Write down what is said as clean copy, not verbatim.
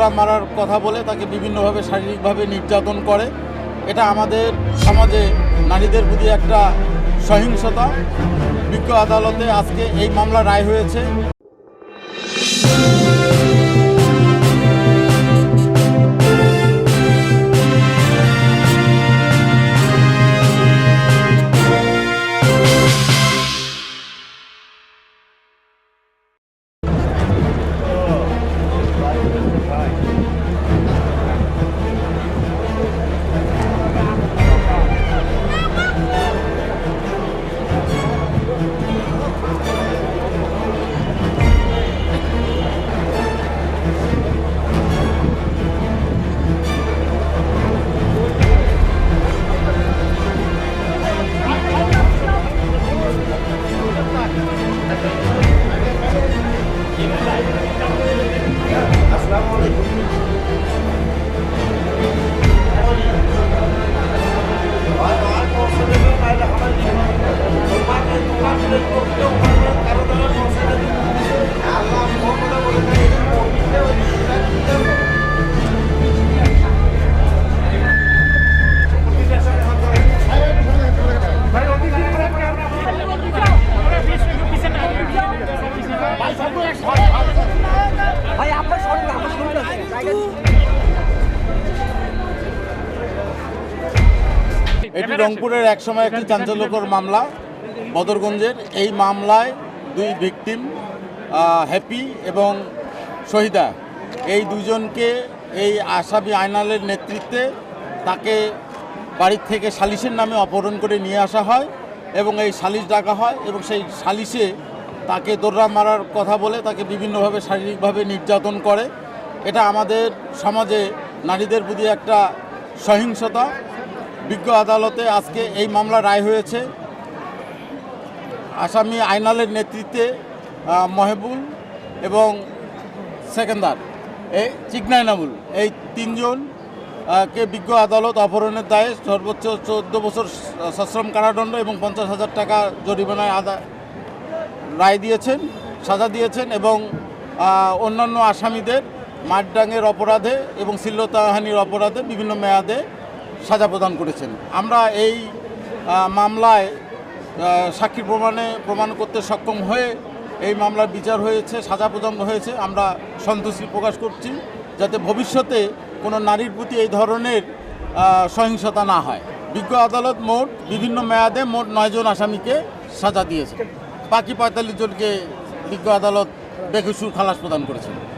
দৌড়া মারার কথা বলে তাকে বিভিন্নভাবে শারীরিকভাবে নির্যাতন করে। এটা আমাদের সমাজে নারীদের প্রতি একটা সহিংসতা। বিজ্ঞ আদালতে আজকে এই মামলা রায় হয়েছে। এটি রংপুরের একসময় একটি চাঞ্চল্যকর মামলা, বদরগঞ্জের। এই মামলায় দুই ভিকটিম হ্যাপি এবং শহীদা, এই দুজনকে এই আসামি আয়নালের নেতৃত্বে তাকে বাড়ির থেকে সালিশের নামে অপহরণ করে নিয়ে আসা হয় এবং এই সালিশ ডাকা হয় এবং সেই সালিশে তাকে দৌড়া মারার কথা বলে তাকে বিভিন্নভাবে শারীরিকভাবে নির্যাতন করে। এটা আমাদের সমাজে নারীদের প্রতি একটা সহিংসতা। বিজ্ঞ আদালতে আজকে এই মামলা রায় হয়েছে। আসামি আয়নালের নেতৃত্বে মহেবুল এবং সেকেন্দার এই চিকনাইনামুল, এই তিনজনকে বিজ্ঞ আদালত অপহরণের দায়ে সর্বোচ্চ 14 বছর সশ্রম কারাদণ্ড এবং 50,000 টাকা জরিমানায় রায় দিয়েছেন, সাজা দিয়েছেন এবং অন্যান্য আসামিদের মারডাঙ্গের অপরাধে এবং শ্লীলতাহানির অপরাধে বিভিন্ন মেয়াদে সাজা প্রদান করেছেন। আমরা এই মামলায় সাক্ষী প্রমাণ করতে সক্ষম হয়ে এই মামলার বিচার হয়েছে, সাজা প্রদান হয়েছে। আমরা সন্তুষ্টি প্রকাশ করছি যাতে ভবিষ্যতে কোনো নারীর প্রতি এই ধরনের সহিংসতা না হয়। বিজ্ঞ আদালত মোট বিভিন্ন মেয়াদে মোট 9 জন আসামিকে সাজা দিয়েছে। বাকি 45 জনকে বিজ্ঞ আদালত বেকসুর খালাস প্রদান করেছেন।